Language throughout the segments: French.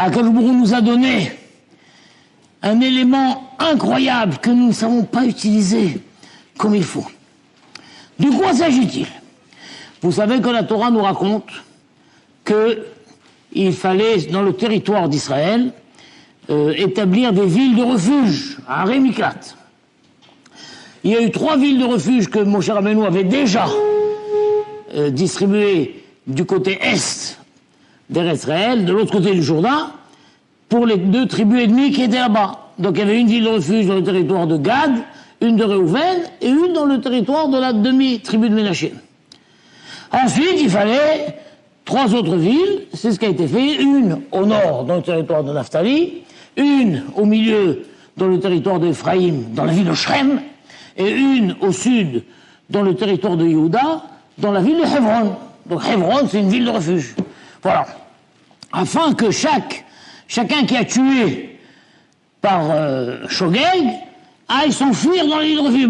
Akadosh Baruch Hu nous a donné un élément incroyable que nous ne savons pas utiliser comme il faut. De quoi s'agit-il? Vous savez que la Torah nous raconte qu'il fallait, dans le territoire d'Israël, établir des villes de refuge, à Rémiklat. Il y a eu 3 villes de refuge que Moshe Rabbeinu avait déjà distribuées du côté est d'Israël, de l'autre côté du Jourdain, pour les 2 tribus ennemies qui étaient là-bas. Donc il y avait une ville de refuge dans le territoire de Gad, une de Réhouven et une dans le territoire de la demi-tribu de Ménaché. Ensuite, il fallait 3 autres villes, c'est ce qui a été fait, une au nord dans le territoire de Naphtali, une au milieu dans le territoire d'Ephraïm, dans la ville de Shrem, et une au sud dans le territoire de Yehuda, dans la ville de Hebron. Donc Hebron, c'est une ville de refuge. Voilà. Afin que chacun qui a tué par Shogeg aille s'enfuir dans la ville de refuge.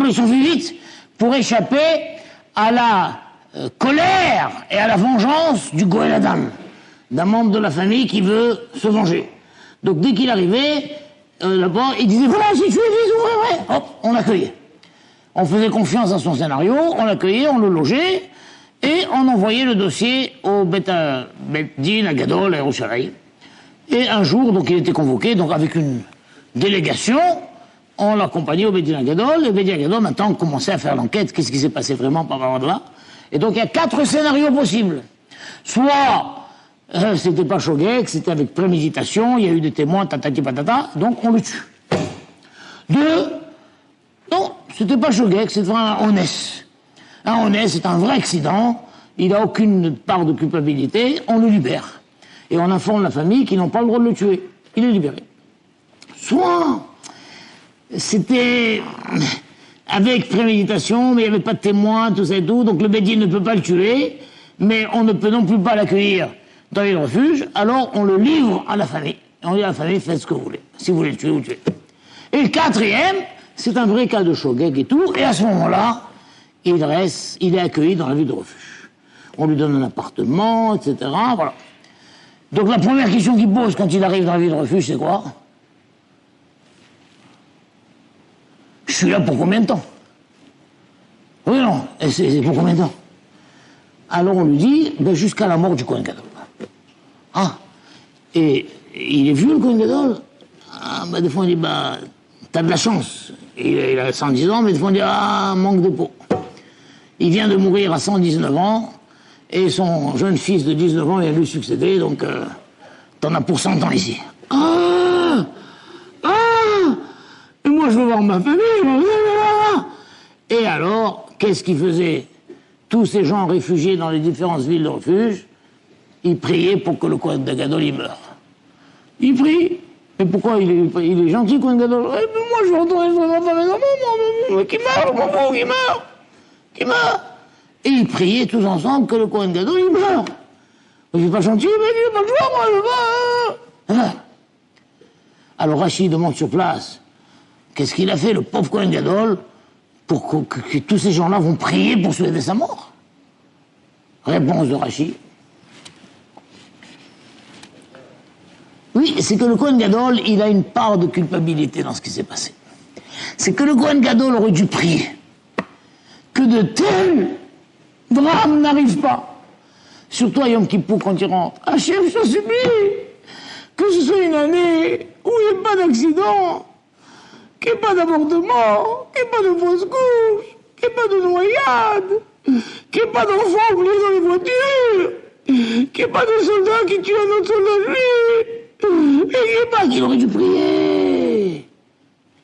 Ils s'enfuient vite pour échapper à la colère et à la vengeance du Goël Adam, d'un membre de la famille qui veut se venger. Donc dès qu'il arrivait, là-bas, il disait « Voilà, si tu es fils, ouais. » Hop, on l'accueillait. On faisait confiance à son scénario, on l'accueillait, on le logeait, et on envoyait le dossier au Bet Din, à Gadol, à Yerushalayim. Et un jour, donc il était convoqué, donc avec une délégation, on l'accompagnait au Bet Din à Gadol, et le Bet Din à Gadol, maintenant, on commençait à faire l'enquête, qu'est-ce qui s'est passé vraiment, là. Et donc il y a 4 scénarios possibles. Soit c'était pas Shogeg, c'était avec préméditation, il y a eu des témoins, tatati patata, donc on le tue. 2, non, c'était pas Shogeg, c'était un honnête. Un honnête, c'est un vrai accident, il n'a aucune part de culpabilité, on le libère. Et on informe la famille qu'ils n'ont pas le droit de le tuer. Il est libéré. Soit c'était avec préméditation, mais il n'y avait pas de témoins, tout ça et tout, donc le Bédine ne peut pas le tuer, mais on ne peut non plus pas l'accueillir dans les refuges, alors on le livre à la famille. Et on dit à la famille, faites ce que vous voulez. Si vous voulez le tuer, vous le tuez. Et le 4e, c'est un vrai cas de Shogeg et tout, et à ce moment-là, il est accueilli dans la ville de refuge. On lui donne un appartement, etc., voilà. Donc la première question qu'il pose quand il arrive dans la ville de refuge, c'est quoi? Je suis là pour combien de temps? Oui, non, et c'est pour combien de temps? Alors on lui dit, ben jusqu'à la mort du Kohen Gadol. Ah, et il est vieux le Kohen Gadol? Ah, ben des fois on dit, bah, t'as de la chance. Il a 110 ans, mais des fois on dit, ah, manque de peau. Il vient de mourir à 119 ans, et son jeune fils de 19 ans vient lui succéder, donc t'en as pour 100 ans ici. Ah! Et moi je veux voir ma famille, Et alors, qu'est-ce qu'ils faisaient? Tous ces gens réfugiés dans les différentes villes de refuge, ils priaient pour que le Kohen Gadol il meure. Ils prient. Mais pourquoi il est gentil, Kohen Gadol? Eh ben moi je veux retourner sur ma femme et maman, qui meurt. Et ils priaient tous ensemble que le Kohen Gadol il meure. Je suis pas gentil, mais il n'est pas le choix, moi, je veux pas. Alors Rachid demande sur place, qu'est-ce qu'il a fait, le pauvre Kohen Gadol, pour que tous ces gens-là vont prier pour souhaiter sa mort? Réponse de Rachid. Oui, c'est que le Kohen Gadol, il a une part de culpabilité dans ce qui s'est passé. C'est que le Kohen Gadol aurait dû prier que de tels drames n'arrivent pas. Surtout à Yom Kippour, quand il rentre. Hachem, je te supplie, que ce soit une année où il n'y ait pas d'accident, qu'il n'y ait pas d'avortement, qu'il n'y ait pas de fausse couche, qu'il n'y ait pas de noyade, qu'il n'y ait pas d'enfants oubliés dans les voitures, qu'il n'y ait pas de soldats qui tuent un autre soldat juif, et qu'il n'y ait pas qu'il aurait dû prier.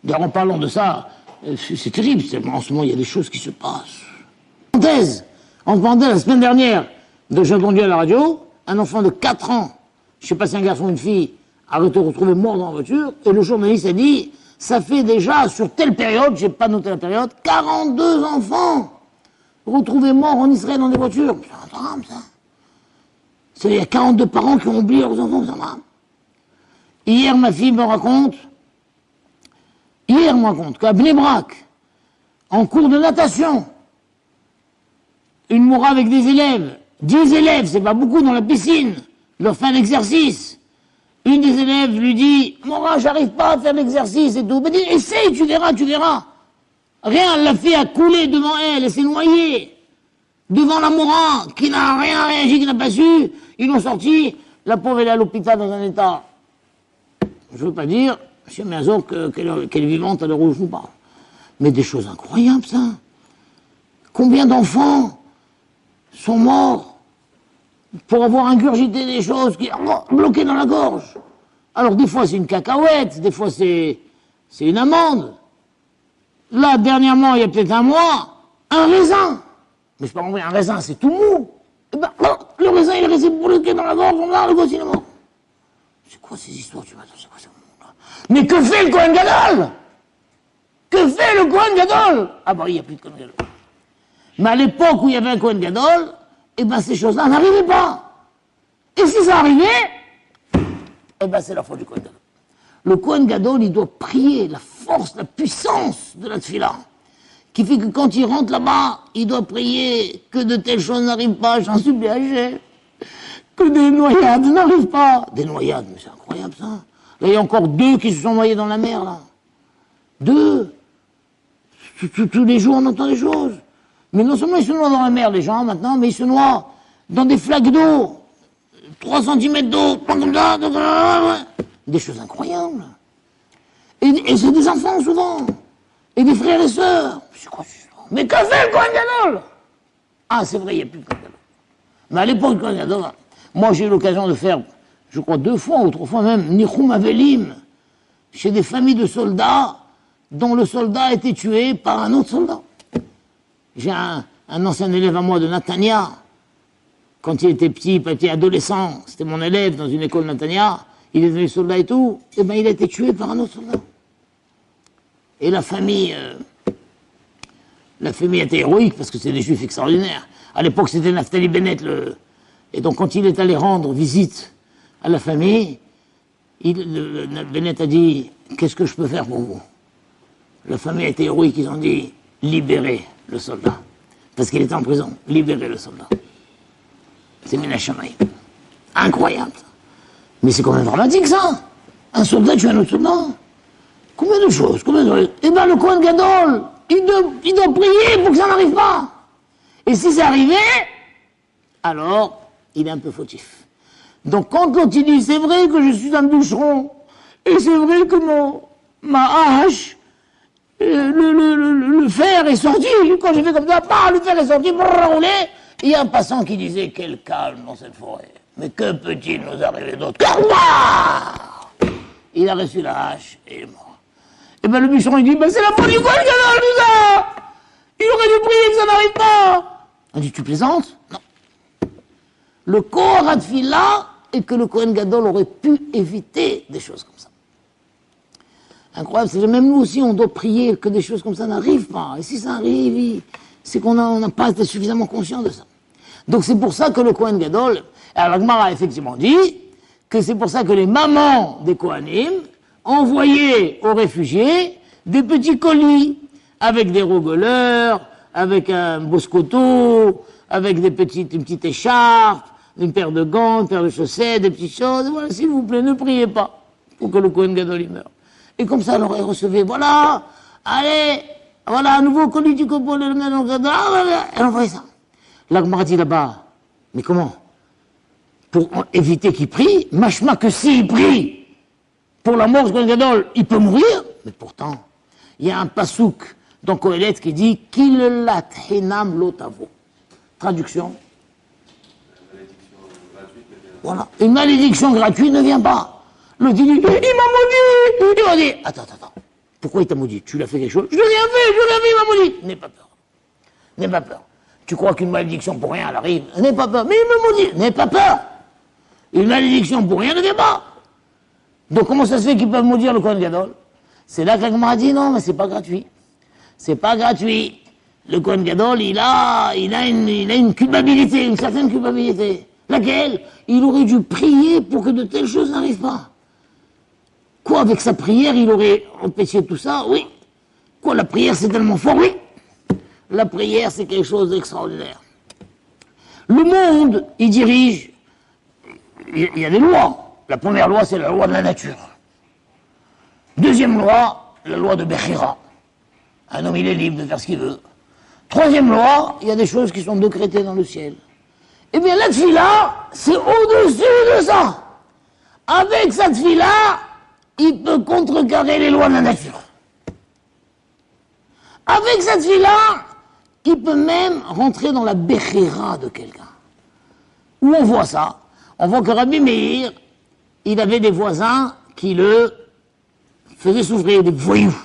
D'ailleurs, en parlant de ça, c'est terrible, en ce moment, il y a des choses qui se passent. En parenthèse, la semaine dernière, j'ai entendu à la radio, un enfant de 4 ans, je ne sais pas si un garçon ou une fille, a été retrouvé mort dans la voiture, et le journaliste a dit, ça fait déjà, sur telle période, j'ai pas noté la période, 42 enfants retrouvés morts en Israël dans des voitures. C'est un drame, ça. Il y a 42 parents qui ont oublié leurs enfants, c'est un drame. Hier, ma fille me raconte qu'à Bnei Brak, en cours de natation, une moura avec des élèves, 10 élèves, c'est pas beaucoup dans la piscine, leur fait un exercice. Une des élèves lui dit, Mora, j'arrive pas à faire l'exercice et tout. Mais dit, essaye, tu verras, tu verras. Rien, la fille a coulé devant elle, elle s'est noyée. Devant la Mora, qui n'a rien réagi, qui n'a pas su. Ils l'ont sorti. La pauvre, elle est à l'hôpital dans un état. Je veux pas dire, M. Merzo, qu'elle est vivante à l'heure où je vous parle. Mais des choses incroyables, ça. Combien d'enfants sont morts pour avoir ingurgité des choses qui bloquées dans la gorge. Alors des fois c'est une cacahuète, des fois c'est une amande. Là, dernièrement, il y a peut-être un mois, un raisin. Mais je peux envoyer un raisin, c'est tout mou. Et ben, le raisin, il est resté bloqué dans la gorge, là, le gosse, il est mort. C'est quoi ces histoires, tu m'attends, c'est quoi ce monde-là? Mais que fait le Kohen Gadol? Que fait le Kohen Gadol? Ah bah, il n'y a plus de Kohen Gadol. Mais à l'époque où il y avait un Kohen Gadol, eh ben ces choses-là n'arrivaient pas. Et si ça arrivait, eh ben c'est la faute du Kohen Gadol. Le Kohen Gadol, il doit prier la force, la puissance de la tefila, qui fait que quand il rentre là-bas, il doit prier que de telles choses n'arrivent pas, j'en supplie Hachem, que des noyades n'arrivent pas. Des noyades, mais c'est incroyable ça. Là, il y a encore 2 qui se sont noyés dans la mer, là. 2. Tous les jours, on entend des choses. Mais non seulement ils se noient dans la mer, les gens, maintenant, mais ils se noient dans des flaques d'eau, 3 cm d'eau, comme ça, des choses incroyables. Et c'est des enfants, souvent. Et des frères et sœurs. C'est quoi ça? Mais que fait le Kohen Gadol? Ah, c'est vrai, il n'y a plus de Kohen Gadol. Mais à l'époque du Kohen Gadol, moi j'ai eu l'occasion de faire, je crois 2 fois ou 3 fois même, Nichum Avelim, chez des familles de soldats, dont le soldat a été tué par un autre soldat. J'ai un ancien élève à moi de Natania, quand il était petit adolescent, c'était mon élève dans une école Natania, il est devenu soldat et tout, et ben il a été tué par un autre soldat. Et la famille était héroïque parce que c'est des juifs extraordinaires. À l'époque, c'était Naftali Bennett, et donc quand il est allé rendre visite à la famille, Bennett a dit, qu'est-ce que je peux faire pour vous? La famille a été héroïque, ils ont dit, libérez le soldat. Parce qu'il était en prison. Libérez le soldat. C'est Ménachamaï. Incroyable, ça. Mais c'est quand même dramatique, ça. Un soldat tue un autre soldat. Combien de choses, Eh bien, le Kohen Gadol, il doit prier pour que ça n'arrive pas. Et si ça arrivait, alors, il est un peu fautif. Donc, quand l'autre dit, c'est vrai que je suis un bûcheron, et c'est vrai que ma hache, le fer est sorti, quand j'ai fait comme ça, le fer est sorti, roulé. Il y a un passant qui disait, quel calme dans cette forêt. Mais que peut-il nous arriver d'autre? Il a reçu la hache et il est mort. Et bien le bûcheron, il dit, c'est la faute du Kohen Gadol, tout ça. Il aurait dû prier que ça n'arrive pas. On dit, tu plaisantes? Non. Le Koharat Fila est que le Kohen Gadol aurait pu éviter des choses comme ça. Incroyable, c'est que même nous aussi, on doit prier que des choses comme ça n'arrivent pas. Et si ça arrive, c'est qu'on n'a pas été suffisamment conscient de ça. Donc c'est pour ça que le Kohen Gadol, alors la Gemara a effectivement dit que c'est pour ça que les mamans des Kohanim envoyaient aux réfugiés des petits colis avec des rogueleurs, avec un boscoto, avec une petite écharpe, une paire de gants, une paire de chaussettes, des petites choses. Voilà, s'il vous plaît, ne priez pas pour que le Kohen Gadol y meure. Et comme ça, elle aurait recevé, voilà, allez, voilà, un nouveau colis du copeau, elle envoyait ça. La Gemara dit là-bas, mais comment? Pour éviter qu'il prie, machma que s'il prie pour la mort du Kohen Gadol, il peut mourir. Mais pourtant, il y a un pasouk dans Kohelet qui dit qu'il lat hinam lotavo. Traduction. Voilà, une malédiction gratuite ne vient pas. Le dit, il m'a maudit. Il m'a dit, attends. Pourquoi il t'a maudit? Tu l'as fait quelque chose? Je l'ai rien fait, il m'a maudit. N'aie pas peur. Tu crois qu'une malédiction pour rien, elle arrive? N'aie pas peur. Mais il me maudit. N'aie pas peur. Une malédiction pour rien ne vient pas. Donc comment ça se fait qu'ils peuvent maudire le Kohen Gadol? C'est là qu'elle m'a dit, non, mais c'est pas gratuit. C'est pas gratuit. Le Kohen Gadol, il a une culpabilité, une certaine culpabilité. Laquelle? Il aurait dû prier pour que de telles choses n'arrivent pas. Quoi, avec sa prière, il aurait empêché tout ça? Oui. Quoi, la prière, c'est tellement fort? Oui. La prière, c'est quelque chose d'extraordinaire. Le monde, il dirige, il y a des lois. La première loi, c'est la loi de la nature. Deuxième loi, la loi de Bechira. Un homme, il est libre de faire ce qu'il veut. Troisième loi, il y a des choses qui sont décrétées dans le ciel. Eh bien, la tefila, c'est au-dessus de ça. Avec cette tefila, il peut contrecarrer les lois de la nature. Avec cette tefila, il peut même rentrer dans la Bechira de quelqu'un. Où on voit ça? On voit que Rabbi Meir, il avait des voisins qui le faisaient souffrir, des voyous.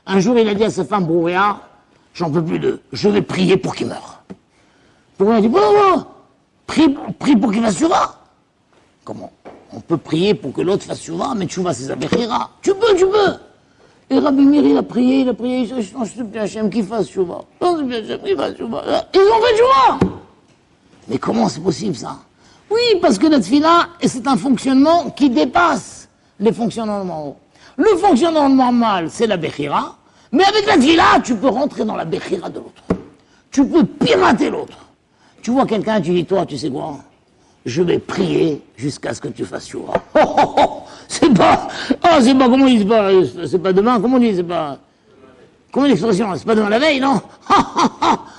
Un jour, il a dit à sa femme Brouéa, j'en peux plus d'eux, je vais prier pour qu'il meure. Brouéa dit, bon, prie pour qu'il fasse tchouva. Comment? On peut prier pour que l'autre fasse tchouva, mais tchouva c'est sa Bechira. Tu peux. Et Rabbi Meir, il a prié, je supplie Hachem qu'il fasse tchouva. Ils ont fait tchouva. Mais comment c'est possible ça? Oui, parce que la tefila, c'est un fonctionnement qui dépasse les fonctionnements normaux. Le fonctionnement normal, c'est la Bechira, mais avec la tefila, tu peux rentrer dans la Bechira de l'autre. Tu peux pirater l'autre. Tu vois quelqu'un, tu dis, toi, tu sais quoi? Je vais prier jusqu'à ce que tu fasses tchouva. C'est pas, comment il dit, c'est pas demain, comment on dit, c'est pas, comment l'expression, c'est pas demain la veille, non?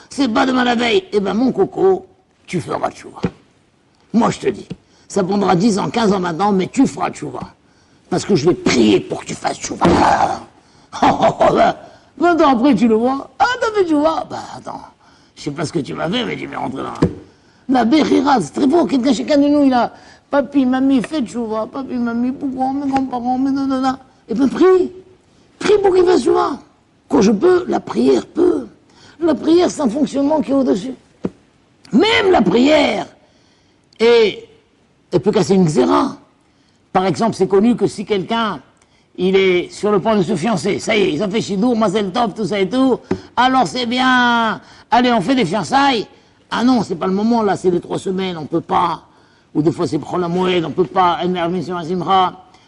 C'est pas demain la veille. Eh ben, mon coco, tu feras tchouva. Moi, je te dis, ça prendra 10 ans, 15 ans maintenant, mais tu feras tchouva. Parce que je vais prier pour que tu fasses tchouva. 20 ans après, tu le vois. Ah, t'as fait tchouva? Bah, attends, je sais pas ce que tu m'as fait, mais tu m'es rentré dans la Bechira. C'est très beau, chacun de nous, il a, papi, mamie, fais tchouva, papi, mamie, pourquoi, mes grands-parents, mes nanana. Et ben, prie pour qu'il fasse tchouva. Quand je peux, la prière peut. La prière, c'est un fonctionnement qui est au-dessus. Même la prière, et elle peut casser une xéra. Par exemple, c'est connu que si quelqu'un, il est sur le point de se fiancer, ça y est, ils ont fait chidour, mazel tov, tout ça et tout, alors c'est bien, allez, on fait des fiançailles. Ah non, c'est pas le moment, là, c'est les 3 semaines, on peut pas, ou des fois c'est Chol HaMoed, on peut pas,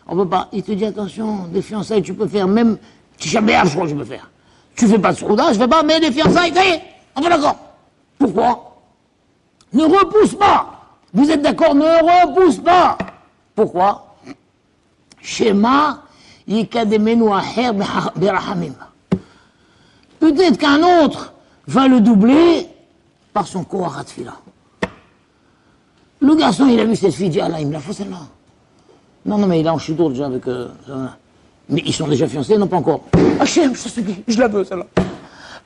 on peut pas. Il te dit, attention, des fiançailles, tu peux faire, même, Tisha B'Av, je crois que je peux faire. Tu fais pas de Souda, je fais pas, mais des fiançailles, ça y est, on est d'accord. Pourquoi? Ne repousse pas. Vous êtes d'accord? Ne repousse pas. Pourquoi? Shema yikademenu aher berahamim. Peut-être qu'un autre va le doubler par son koharat tefila. Le garçon, il a vu cette fille, il dit, ah là, il me la faut celle-là. Non, mais il est en chidour déjà avec... mais ils sont déjà fiancés, non pas encore. Hachem, je te dis, je la veux celle-là.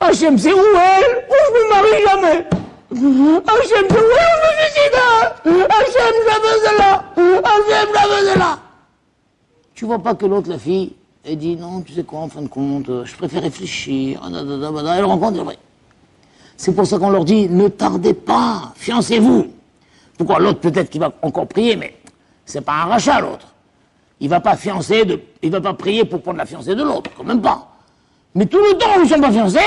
Hachem, c'est où elle? Où je me marie jamais. Hachem, c'est où elle? Je me suicide. Hachem, je la veux celle-là. Hachem, je la veux celle-là. Tu vois pas que l'autre, la fille, elle dit, non, tu sais quoi, en fin de compte, je préfère réfléchir. Elle rencontre, vrai. C'est pour ça qu'on leur dit, ne tardez pas, fiancez-vous. Pourquoi? L'autre, peut-être qu'il va encore prier, mais c'est pas un rachat, l'autre. Il va pas il va pas prier pour prendre la fiancée de l'autre, quand même pas. Mais tout le temps où ils sont pas fiancés,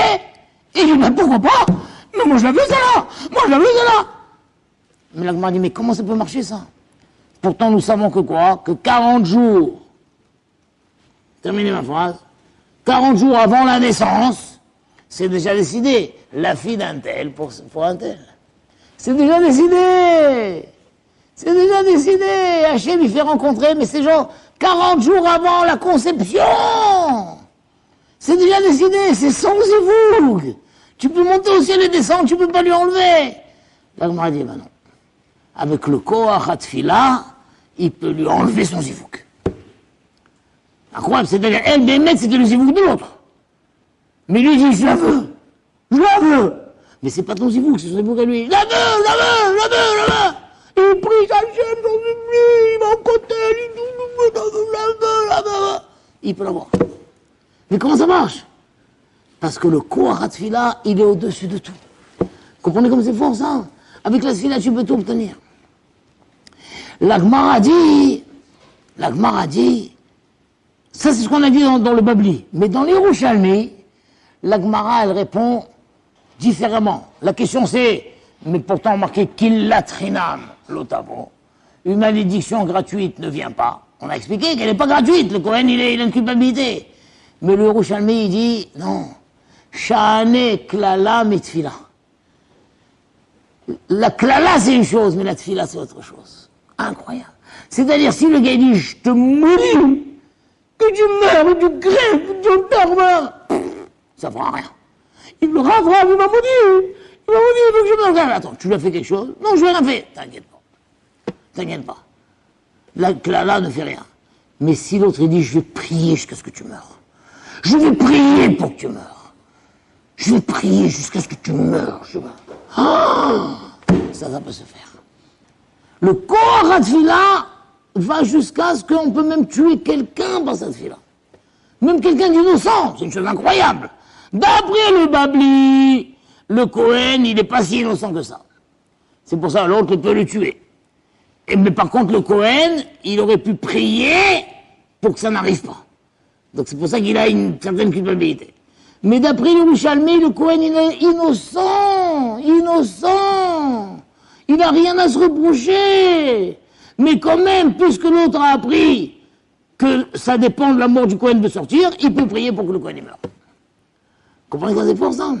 il dit, ben pourquoi pas? Mais moi je la veux celle-là! Moi je la veux celle-là! Mais la Gemara dit, mais comment ça peut marcher ça? Pourtant nous savons que quoi? Que 40 jours, terminez ma phrase, 40 jours avant la naissance, c'est déjà décidé. La fille d'un tel pour un tel. C'est déjà décidé! C'est déjà décidé! Hachem il fait rencontrer, mais c'est genre 40 jours avant la conception! C'est déjà décidé, c'est sans zivoug! Tu peux monter au ciel et descendre, tu peux pas lui enlever! La Gemara dit, ben non. Avec le koach hatfila, il peut lui enlever son zivoug. Incroyable, c'est-à-dire, elle, Bémet, c'était le zivoug de l'autre. Mais lui dit, je la veux! Je la veux! Mais c'est pas ton zivoug, c'est son zivoug à lui. Je la veux! Il prie sa chaîne, j'en supplie, il va en côté, il peut l'avoir. Mais comment ça marche? Parce que le koach hatfila, il est au-dessus de tout. Comprenez comme c'est fort ça? Avec la tefila, tu peux tout obtenir. La Gemara dit, ça c'est ce qu'on a dit dans le Babli, mais dans les Yerushalmi, la Gemara elle répond différemment. La question c'est, mais pourtant marqué killatrinam l'otavo, une malédiction gratuite ne vient pas. On a expliqué qu'elle n'est pas gratuite, le Kohen il a une culpabilité. Mais le Yerushalmi il dit, non, shane klala mitfila. La klala c'est une chose, mais la tefila c'est autre chose. Incroyable. C'est-à-dire, si le gars dit, je te maudis, que tu meurs, ou tu crèves, ou tu enterres, ça fera rien. Il me rattrape, il m'a maudit, il faut que je meure. Attends, tu lui as fait quelque chose? Non, je lui ai rien fait. T'inquiète pas. T'inquiète pas. Là, ne fait rien. Mais si l'autre, il dit, je vais prier jusqu'à ce que tu meurs. Je vais prier pour que tu meurs. Je vais prier jusqu'à ce que tu meurs. Ça peut se faire. Le Koharat Tfila va jusqu'à ce qu'on peut même tuer quelqu'un par cette Tfila. Même quelqu'un d'innocent. C'est une chose incroyable. D'après le Babli, le Kohen, il n'est pas si innocent que ça. C'est pour ça que l'autre peut le tuer. Mais par contre, le Kohen, il aurait pu prier pour que ça n'arrive pas. Donc c'est pour ça qu'il a une certaine culpabilité. Mais d'après le Yerushalmi, le Kohen, il est innocent. Innocent. Il n'a rien à se reprocher. Mais quand même, puisque l'autre a appris que ça dépend de la mort du Kohen de sortir, il peut prier pour que le Kohen meure. Vous comprenez quoi c'est pour ça?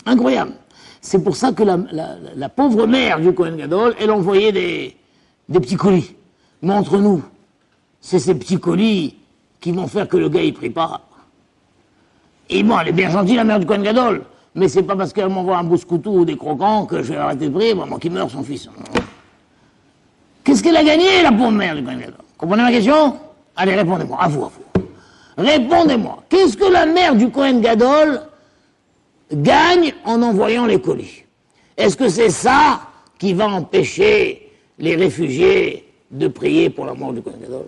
Incroyable. C'est pour ça que la pauvre mère du Kohen Gadol, elle envoyait des petits colis. Mais entre nous, c'est ces petits colis qui vont faire que le gars, il prie pas. Et bon, elle est bien gentille, la mère du Kohen Gadol, mais c'est pas parce qu'elle m'envoie un bouscoutou ou des croquants que je vais arrêter de prier, moi qui meurt son fils. Qu'est-ce qu'elle a gagné, la pauvre mère du Kohen Gadol? Comprenez ma question? Allez, répondez-moi, à vous. Répondez-moi, qu'est-ce que la mère du Kohen Gadol gagne en envoyant les colis? Est-ce que c'est ça qui va empêcher les réfugiés de prier pour la mort du Kohen Gadol?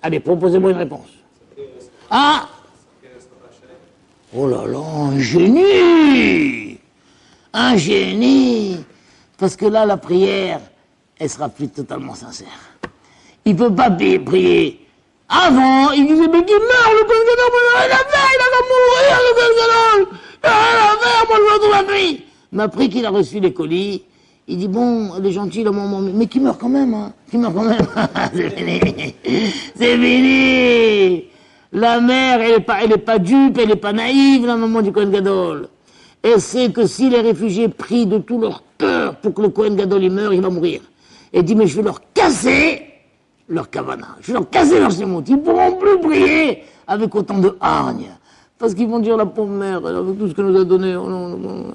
Allez, proposez-moi une réponse. Ah! Oh là là, un génie! Un génie! Parce que là, la prière, elle sera plus totalement sincère. Il ne peut pas prier. Avant, il disait, mais qui meurt, le Kohen Gadol, moi, il va mourir, le Kohen Gadol! Moi, je veux retrouver ma fille! Mais après qu'il a reçu les colis, il dit, bon, elle est gentille, la maman, mais qui meurt quand même, hein? Qui meurt quand même. C'est fini. C'est fini. La mère, elle est pas dupe, elle est pas naïve, la maman du Kohen Gadol. Elle sait que si les réfugiés prient de tout leur cœur pour que le Kohen Gadol il meure, il va mourir. Elle dit, mais je vais leur casser leur kavana. Je vais leur casser leur sémout. Ils ne pourront plus prier avec autant de hargne. Parce qu'ils vont dire, la pauvre mère, avec tout ce qu'elle nous a donné, oh non,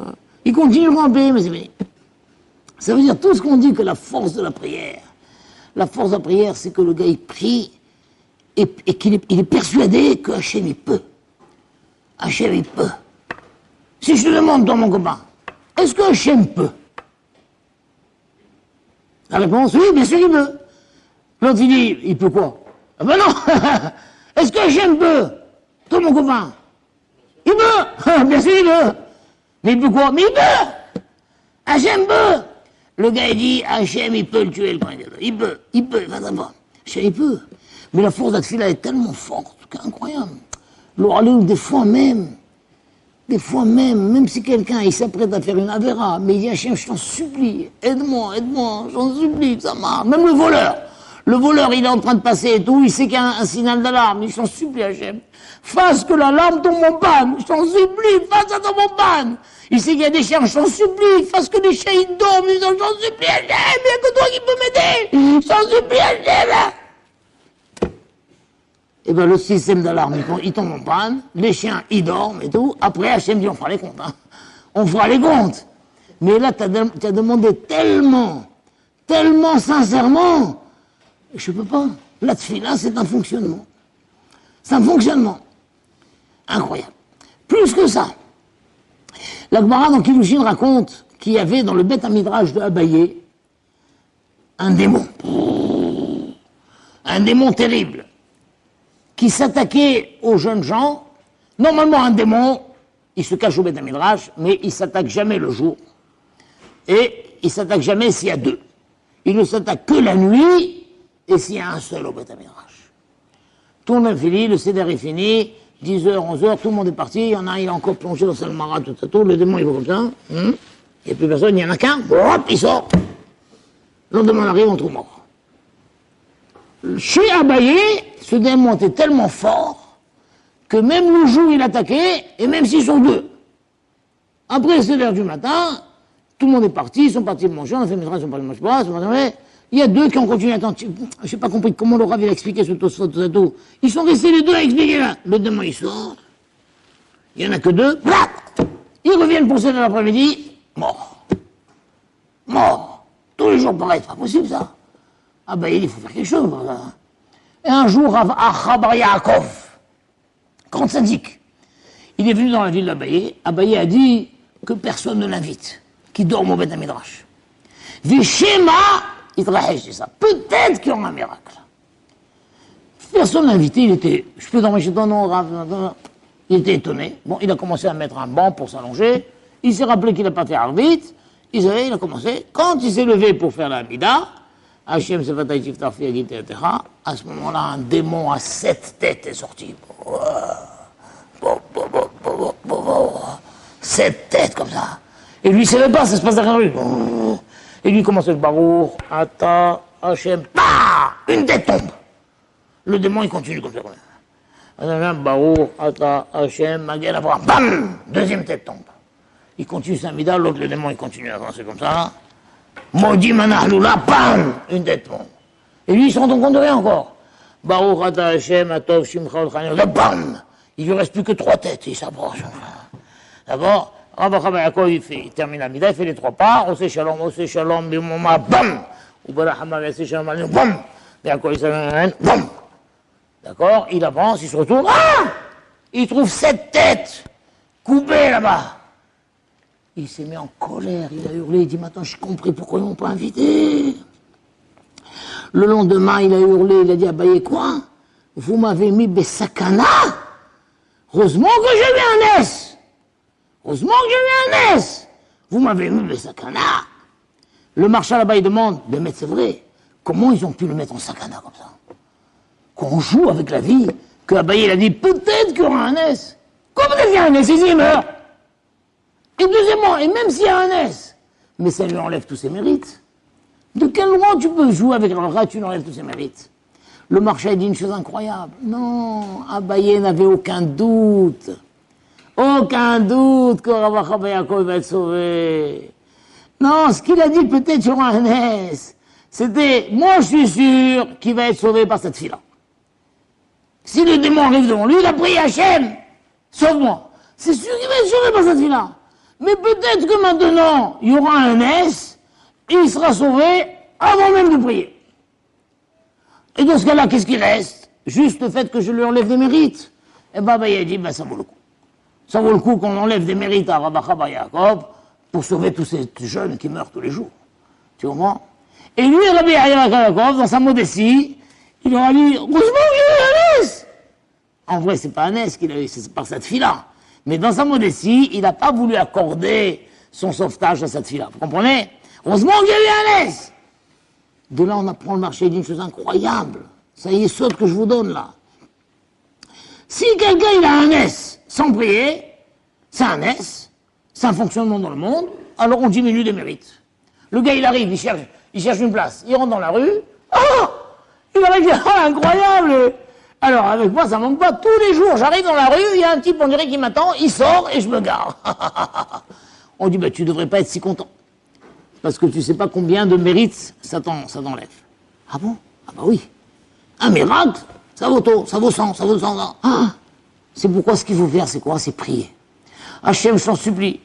ils continueront à prier, mais c'est fini. Ça veut dire tout ce qu'on dit que la force de la prière, c'est que le gars il prie et qu'il est persuadé que Hachem il peut. Hachem il peut. Si je te demande, toi mon copain, est-ce que Hachem peut? La réponse, oui, bien sûr il peut. L'autre il dit, il peut quoi? Ah ben non. Est-ce que Hachem peut? Toi mon copain, il peut. Bien sûr il peut. Mais il peut quoi? Mais il peut. Hachem peut. Le gars, il dit, Hachem, il peut le tuer, le Kohen Gadol. Il peut, va d'abord. Hachem, il peut. Mais la force de la tefila est tellement forte qu'incroyable. Des fois même si quelqu'un, il s'apprête à faire une avéra, mais il dit, Hachem, je t'en supplie, aide-moi, j'en supplie, ça marche. Même le voleur, il est en train de passer et tout, il sait qu'il y a un signal d'alarme, il s'en supplie, Hachem. Fasse que l'alarme tombe en panne, je t'en supplie, fasse ça tombe en panne. Il sait qu'il y a des chiens, je t'en supplie, fasse que les chiens ils dorment, ils disent, j'en supplie, Hachem, il n'y a que toi qui peux m'aider, je t'en supplie, Hachem. Et bien le système d'alarme, il tombe en panne, les chiens ils dorment et tout, après Hachem dit, on fera les comptes, hein. On fera les comptes. Mais là, t'as demandé tellement sincèrement, je peux pas. La tefila, c'est un fonctionnement. C'est un fonctionnement. Incroyable. Plus que ça, la Gemara dans Kiddushin raconte qu'il y avait dans le Beth Midrash de Abaye un démon terrible, qui s'attaquait aux jeunes gens. Normalement, un démon, il se cache au Beth Midrash, mais il s'attaque jamais le jour. Et il s'attaque jamais s'il y a deux. Il ne s'attaque que la nuit, et s'il y a un seul au Beth Midrash. Tout le monde est fini, le Seder est fini, 10h, 11h, tout le monde est parti, il y en a un, il est encore plongé dans le Salmara, tout, le démon il va comme ça, il n'y a plus personne, il y en a qu'un, hop, il sort. Le lendemain on arrive, on trouve mort. Chez Abaye, ce démon était tellement fort que même le jour il attaquait, et même s'ils sont deux. Après le Seder du matin, tout le monde est parti, ils sont partis manger, on a fait Midrash, ils sont partis manger, Il y a deux qui ont continué à attendre. Je n'ai pas compris comment le Rav il a expliqué ce Tosfot. Ils sont restés les deux à expliquer là. Le démon il sort. Il n'y en a que deux. Ils reviennent pour 7 de l'après-midi. Mort. Mort. Tous les jours pareil, c'est pas possible ça. Ah ben il faut faire quelque chose. Là. Et un jour, Rav Achabar Yaakov, grand syndic, il est venu dans la ville d'Abaye. Abaye a dit que personne ne l'invite, qu'il dorme au Beth Midrash. Vishema, il c'est ça. Peut-être qu'il y aura un miracle. Personne l'a invité, il était, je peux dormir chez toi, non, Rav, il était étonné. Bon, il a commencé à mettre un banc pour s'allonger. Il s'est rappelé qu'il n'a pas fait Arvit. Il a commencé. Quand il s'est levé pour faire la Mida, Hachem Sefatay Tiftar Fiagit etc. À ce moment-là, un démon à 7 têtes est sorti. 7 têtes comme ça. Et lui, il ne savait pas, ça se passe derrière lui. Et lui, il commence avec Baruch, Ata, Hachem, une tête tombe. Le démon, il continue comme ça. Baruch, Ata, Hachem, Magen, Avraham, bam, deuxième tête tombe. Il continue sa mida, l'autre, le démon, il continue à avancer comme ça. Maudit Manahloula, bam, une tête tombe. Et lui, il se rend compte de rien encore. Baruch, Ata, Hachem, Atov, Shimcha, Olchania, bam, il lui reste plus que 3 têtes, il s'approche. D'abord, il termine la mida, il fait les 3 pas, Ose Shalom, Bimoma, bam, Ubarahama, Ose Shalom, bam, bam. D'accord, il avance, il se retourne, il trouve 7 têtes coupées là-bas. Il s'est mis en colère, il a hurlé, il dit maintenant j'ai compris pourquoi ils m'ont pas invité. Le lendemain, il a hurlé, il a dit Abaye quoi? Vous m'avez mis Bessakana? Heureusement que j'ai eu un S. Heureusement que j'ai eu un S. Vous m'avez mis Bessakana. Le marchal là-bas, il demande, mais c'est vrai, comment ils ont pu le mettre en sakana comme ça? Qu'on joue avec la vie, que Abaye il a dit peut-être qu'il y aura un S. Comment peut-être qu'il y a un S, il meurt. Et deuxièmement, et même s'il y a un S, mais ça lui enlève tous ses mérites. De quel droit tu peux jouer avec un tu lui enlèves tous ses mérites? Le marché dit une chose incroyable. Non, Abaye n'avait aucun doute. Aucun doute que Rav Achabar Yaakov va être sauvé. Non, ce qu'il a dit peut-être sur un S, c'était, moi je suis sûr qu'il va être sauvé par cette fille-là. Si le démon arrive devant lui, il a prié Hachem, sauve-moi. C'est sûr qu'il va être sauvé par cette fille-là. Mais peut-être que maintenant, il y aura un S, et il sera sauvé avant même de prier. Et dans ce cas-là, qu'est-ce qui reste? Juste le fait que je lui enlève des mérites. Et ben, il a dit, ça vaut le coup. Ça vaut le coup qu'on enlève des mérites à Rav Achabar Yaakov pour sauver tous ces jeunes qui meurent tous les jours. Tu comprends? Et lui, Rabbi Yaakov, dans sa modestie, il aura dit, heureusement qu'il a eu un S. En vrai, c'est pas un S qu'il a eu, c'est par cette fille-là. Mais dans sa modestie, il n'a pas voulu accorder son sauvetage à cette fille-là. Vous comprenez? Heureusement qu'il y a eu un S. De là, on apprend le marché d'une chose incroyable. Ça y est, saute que je vous donne là. Si quelqu'un il a un S sans prier, c'est un S, c'est un fonctionnement dans le monde, alors on diminue les mérites. Le gars, il arrive, il cherche une place, il rentre dans la rue, il arrive, incroyable. Alors, avec moi, ça manque pas. Tous les jours, j'arrive dans la rue, il y a un type, on dirait, qui m'attend, il sort et je me gare. On dit, tu devrais pas être si content. Parce que tu sais pas combien de mérites ça t'enlève. Ah bon? Ah bah oui. Un miracle, ça vaut tout, ça vaut 100, ça vaut 100. C'est pourquoi ce qu'il faut faire, c'est quoi? C'est prier. Hachem, je t'en supplie.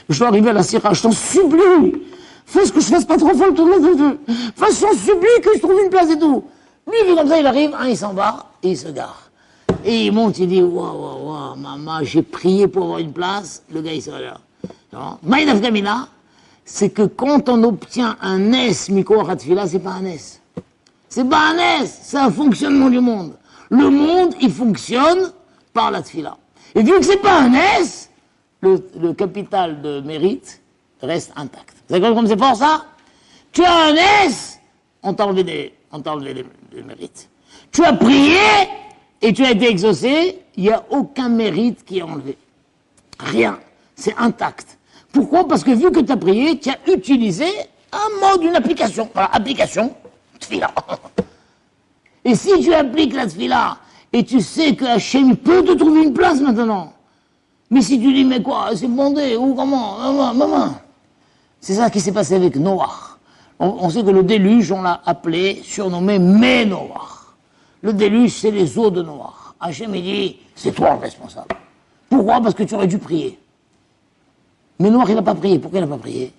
Je dois arriver à la Syrah, je t'en supplie. Fais ce que je fasse pas trop folle tout le monde. Fais, je t'en supplie que je trouve une place et tout. Lui, il fait comme ça, il arrive, il s'en va, et il se gare. Et il monte, il dit, waouh, maman, j'ai prié pour avoir une place. Le gars, il se regarde. Maïnaf Kamina, c'est que quand on obtient un S, Miko Ratfila, c'est pas un S. C'est pas un S, c'est un fonctionnement du monde. Le monde, il fonctionne par la Tfila. Et vu que c'est pas un S, le capital de mérite reste intact. Vous savez comme c'est fort ça? Tu as un S, on t'a enlevé des mérites. Tu as prié et tu as été exaucé, il n'y a aucun mérite qui est enlevé. Rien. C'est intact. Pourquoi? Parce que vu que tu as prié, tu as utilisé un mode, une application. Voilà, application, Tfila. Et si tu appliques la Tfila, et tu sais que Hachem peut te trouver une place maintenant, mais si tu dis, mais quoi, c'est bondé, ou comment, maman. C'est ça qui s'est passé avec Noah. On sait que le déluge, on l'a appelé, surnommé Ménoach. Le déluge, c'est les eaux de Noach. Hachem, il dit, c'est toi le responsable. Pourquoi? Parce que tu aurais dû prier. Mais Noach, il n'a pas prié. Pourquoi il n'a pas prié?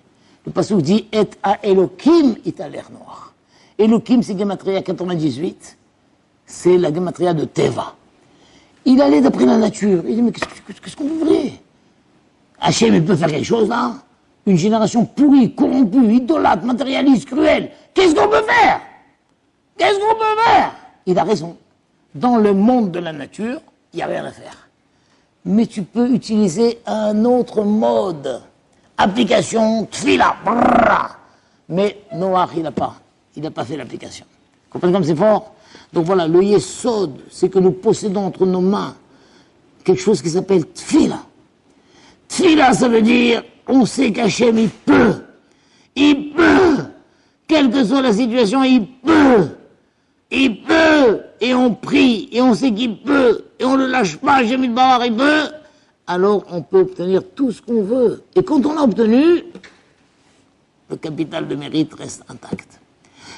Le passage dit, et à Elohim, it a l'air Noach. Elohim, c'est Gematria 98. C'est la Gematria de Teva. Il allait d'après la nature. Il dit, mais qu'est-ce qu'on peut faire? Hachem, il peut faire quelque chose, là? Une génération pourrie, corrompue, idolâtre, matérialiste, cruelle. Qu'est-ce qu'on peut faire? Qu'est-ce qu'on peut faire? Il a raison. Dans le monde de la nature, il n'y a rien à faire. Mais tu peux utiliser un autre mode. Application, tfila, brrra. Mais Noach, il n'a pas fait l'application. Vous comprenez comme c'est fort? Donc voilà, le yesod, c'est que nous possédons entre nos mains quelque chose qui s'appelle tfila. Tfila, ça veut dire, on sait qu'Hachem, il peut, quelle que soit la situation, il peut, et on prie, et on sait qu'il peut, et on ne le lâche pas, Hachem, il peut, alors on peut obtenir tout ce qu'on veut. Et quand on a obtenu, le capital de mérite reste intact.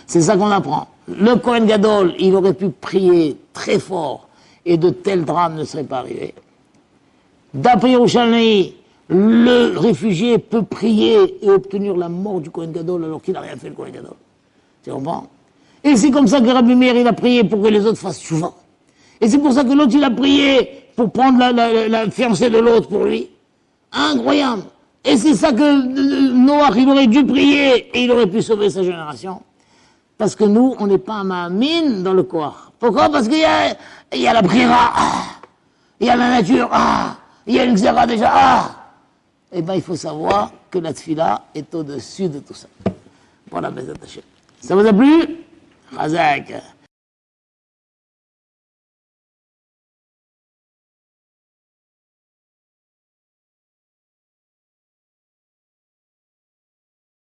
C'est ça qu'on apprend. Le Kohen Gadol, il aurait pu prier très fort, et de tels drames ne seraient pas arrivés. D'après Yerushalmi, le réfugié peut prier et obtenir la mort du Kohen Gadol alors qu'il n'a rien fait, le Kohen Gadol. Tu comprends? Et c'est comme ça que Rabbi Meir, il a prié pour que les autres fassent tchouva. Et c'est pour ça que l'autre, il a prié pour prendre la fiancée de l'autre pour lui. Incroyable. Et c'est ça que Noach, il aurait dû prier et il aurait pu sauver sa génération. Parce que nous, on n'est pas un ma'amine dans le corps. Pourquoi? Parce qu'il y a la prière, il y a la nature, il y a une xéra déjà, eh bien, il faut savoir que la tfila est au-dessus de tout ça. Voilà, mes attachés. Ça vous a plu? Razak.